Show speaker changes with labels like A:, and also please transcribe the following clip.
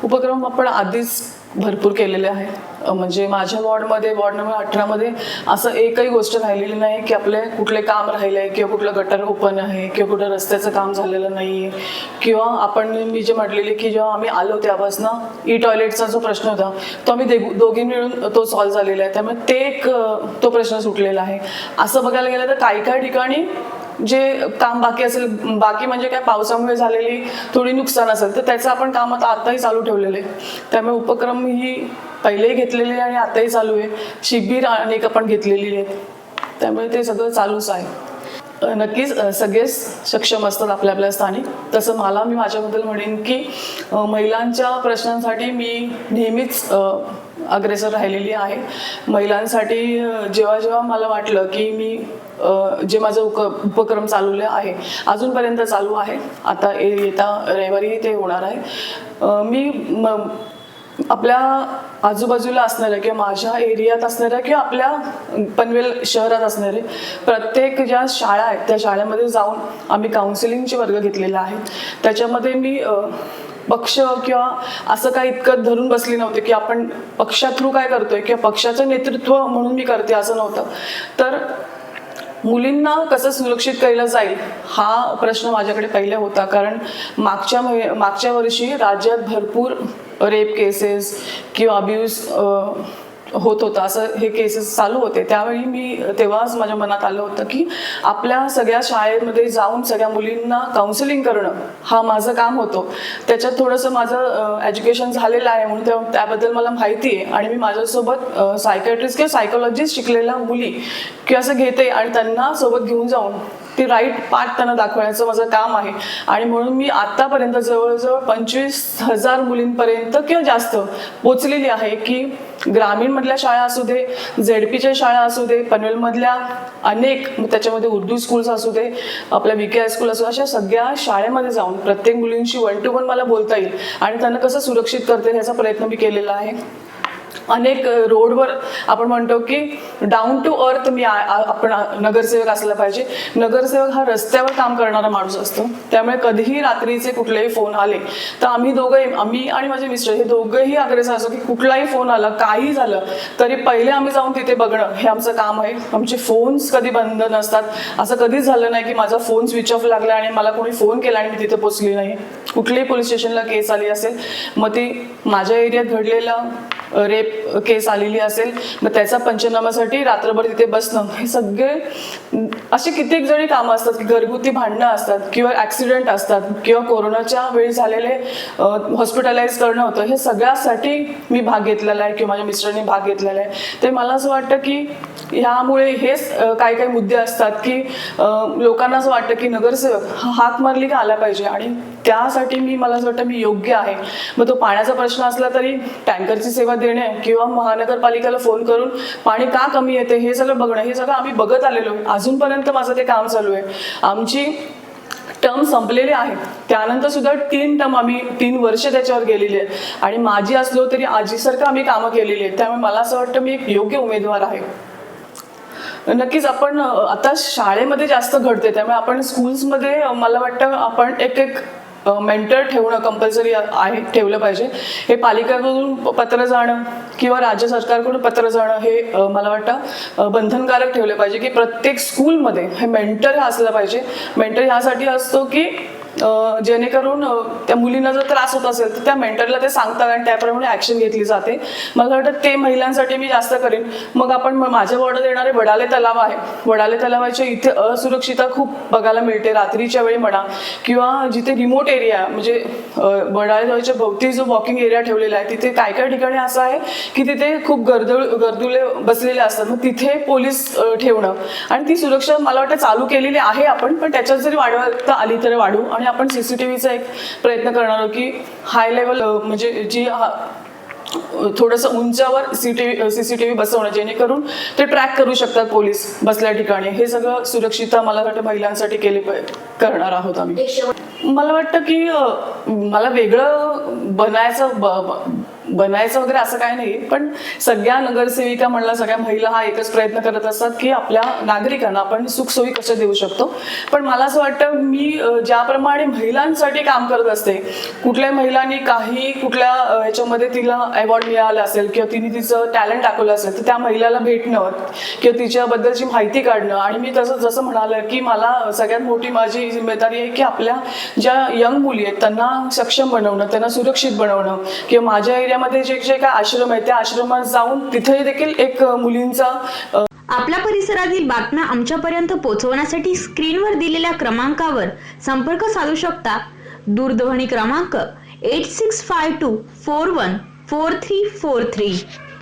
A: उपक्रम आपण आधीच भरपूर केलेले आहेत. म्हणजे माझ्या वॉर्ड नंबर 18 असं एकही गोष्ट राहिलेली नाही की आपले कुठले काम राहिले आहे किंवा कुठलं गटर ओपन आहे किंवा कुठं रस्त्याचं काम झालेलं नाही आहे किंवा मी जे म्हटलेले की जेव्हा आम्ही आलो त्यापासून ई टॉयलेटचा जो प्रश्न होता तो आम्ही दोघी मिळून तो सॉल्व्ह झालेला आहे. त्यामुळे तो प्रश्न सुटलेला आहे. असं बघायला गेलं तर काही ठिकाणी जे काम बाकी असेल, बाकी म्हणजे काय पावसामुळे झालेली थोडी नुकसान असेल तर त्याचं आपण काम आताही चालू ठेवलेलं आहे. त्यामुळे उपक्रम ही पहिलेही घेतलेले आणि आताही चालू आहे. शिबिर अनेक आपण घेतलेली आहेत. त्यामुळे ते सगळं चालूच आहे. नक्कीच सगळेच सक्षम असतात आपल्या स्थानी. तसं मी माझ्याबद्दल म्हणेन की महिलांच्या प्रश्नांसाठी मी नेहमीच अग्रेसर राहिलेली आहे. महिलांसाठी जेव्हा मला वाटलं की मी जे माझं उपक्रम चालवले आहे अजूनपर्यंत चालू आहे, आता येता रविवारी ते होणार आहे. मी आपल्या आजूबाजूला असणाऱ्या किंवा माझ्या एरियात असणाऱ्या किंवा आपल्या पनवेल शहरात असणारे प्रत्येक ज्या शाळा आहेत त्या शाळेमध्ये जाऊन आम्ही काउन्सिलिंगचे वर्ग घेतलेले आहेत. त्याच्यामध्ये मी पक्ष किंवा असं काही इतकं धरून बसली नव्हते की आपण पक्षा थ्रू काय करतोय किंवा पक्षाचं नेतृत्व म्हणून मी करते असं नव्हतं. तर मुलींना कसं सुरक्षित केलं जाईल हा प्रश्न माझ्याकडे पहिले होता. कारण मागच्या वर्षी राज्यात भरपूर रेप केसेस किंवा अब्यूज होत होता, असं हे केसेस चालू होते. त्यावेळी तेव्हाच माझ्या मनात आलं होतं की आपल्या सगळ्या शाळेमध्ये जाऊन सगळ्या मुलींना काउन्सिलिंग करणं हा माझं काम होतं. त्याच्यात थोडंसं माझं एज्युकेशन झालेलं आहे म्हणून त्याबद्दल मला माहिती आहे आणि मी माझ्यासोबत सायकॅट्रिस्ट किंवा सायकोलॉजिस्ट शिकलेल्या मुली किंवा असं घेते आणि त्यांना सोबत घेऊन जाऊन ती राईट पाथ त्यांना दाखवण्याचं माझं काम आहे. आणि म्हणून मी आतापर्यंत जवळजवळ 25,000 मुलींपर्यंत किंवा जास्त पोचलेली आहे की ग्रामीणमधल्या शाळा असू दे, झेडपीच्या शाळा असू दे, पनवेलमधल्या अनेक, त्याच्यामध्ये उर्दू स्कूल्स असू दे, आपल्या विके हायस्कूल असू, अशा सगळ्या शाळेमध्ये जाऊन प्रत्येक मुलींशी 1 to 1 मला बोलता येईल आणि त्यांना कसं सुरक्षित करते ह्याचा प्रयत्न मी केलेला आहे. अनेक रोडवर आपण म्हणतो की डाऊन टू अर्थ आपण नगरसेवक असला पाहिजे. नगरसेवक हा रस्त्यावर काम करणारा माणूस असतो. त्यामुळे कधीही रात्रीचे कुठलेही फोन आले तर आम्ही आणि माझे मिस्टर हे दोघंही अग्रेसर असतो की कुठलाही फोन आला, काही झालं तरी पहिले आम्ही जाऊन तिथे बघणं हे आमचं काम आहे. आमचे फोन्स कधी बंद नसतात. असं कधीच झालं नाही की माझा फोन स्विच ऑफ लागला आणि मला कोणी फोन केला आणि मी तिथे पोचली नाही. कुठल्याही पोलीस स्टेशनला केस आली असेल, मग ती माझ्या एरियात घडलेला रेप केस आलेली असेल, मग त्याचा पंचनामासाठी रात्रभर तिथे बसणं, हे सगळे असे कित्येक जणी कामं असतात की घरगुती भांडणं असतात किंवा ऍक्सिडेंट असतात किंवा कोरोनाच्या वेळी झालेले हॉस्पिटलाइज करणं होतं. हे सगळ्यासाठी मी भाग घेतलेला आहे किंवा माझ्या मिस्टरने भाग घेतलेला आहे. ते मला असं वाटतं की ह्यामुळे हेच काही मुद्दे असतात की लोकांना असं वाटतं की नगरसेवक हा हात मारली का आला पाहिजे आणि त्यासाठी मला असं वाटतं मी योग्य आहे. मग तो पाण्याचा प्रश्न असला तरी टँकरची सेवा देणे किंवा महानगरपालिकेला फोन करून पाणी का कमी येते हे सगळं बघणं, हे सगळं आम्ही बघत आलेलो. अजूनपर्यंत माझं ते काम चालू आहे. आमची टर्म संपलेले आहेत, त्यानंतर सुद्धा 3 टर्म आम्ही 3 वर्ष त्याच्यावर गेलेली आहेत आणि माझी असलो तरी आजीसारखं आम्ही कामं केलेली आहेत. त्यामुळे मला असं वाटतं मी एक योग्य उमेदवार आहे. नक्कीच आपण आता शाळेमध्ये जास्त घडते, त्यामुळे आपण स्कूल्समध्ये मला वाटतं आपण एक मेंटर ठेवणं कंपल्सरी आहे, ठेवलं पाहिजे. हे पालिकेकडून पत्र जाणं किंवा राज्य सरकारकडून पत्र जाणं हे मला वाटतं बंधनकारक ठेवलं पाहिजे की प्रत्येक स्कूलमध्ये हे मेंटर असलं पाहिजे. मेंटर ह्यासाठी असतो की जेणेकरून त्या मुलींना जर त्रास होत असेल तर त्या मेंटरला ते सांगतात आणि त्याप्रमाणे ऍक्शन घेतली जाते. मला वाटतं ते महिलांसाठी मी जास्त करेन. मग आपण माझ्या वॉर्डात येणारे वडाले तलाव आहे, वडाले तलावाच्या इथे असुरक्षितता खूप बघायला मिळते रात्रीच्या वेळी म्हणा किंवा जिथे रिमोट एरिया म्हणजे वडाले तलावाच्या भोवती जो वॉकिंग एरिया ठेवलेला आहे तिथे काही ठिकाणी असं आहे की तिथे खूप गर्दुले बसलेले असतात. मग तिथे पोलीस ठेवणं आणि ती सुरक्षा मला वाटतं चालू केलेली आहे आपण, पण त्याच्यात जरी वाढवता आली तर वाढू. आणि आपण CCTVचा एक प्रयत्न करणार आहोत की हाय लेवल म्हणजे जी थोडंसं उंचावर CCTV बसवणं, जेणेकरून ते ट्रॅक करू शकतात पोलीस बसल्या ठिकाणी. हे सगळं सुरक्षितता मला वाटतं महिलांसाठी करणार आहोत आम्ही. मला वाटतं की मला वेगळं बनायचं वगैरे असं काय नाही, पण सगळ्या नगरसेविका म्हणला सगळ्या महिला हा एकच प्रयत्न करत असतात की आपल्या नागरिकांना आपण सुखसोयी कशा देऊ शकतो. पण मला असं वाटतं मी ज्याप्रमाणे महिलांसाठी काम करत असते, कुठल्याही महिलांनी कुठल्या ह्याच्यामध्ये तिला अवॉर्ड मिळाला असेल किंवा तिने तिचं टॅलेंट दाखवलं असेल तर त्या महिलाला भेटणं किंवा तिच्याबद्दलची माहिती काढणं. आणि मी जसं म्हणालं की मला सगळ्यात मोठी माझी जिम्मेदारी आहे की आपल्या ज्या यंग मुली आहेत त्यांना सक्षम बनवणं, त्यांना सुरक्षित बनवणं. किंवा माझ्या एरियामध्ये जे काय आश्रम आहे त्या आश्रमात जाऊन तिथे देखील एक मुलींचा
B: आपल्या परिसरातील बातम्या आमच्यापर्यंत पोहोचवण्यासाठी स्क्रीनवर दिलेल्या क्रमांकावर संपर्क साधू शकता. दूरध्वनी क्रमांक 8652414343.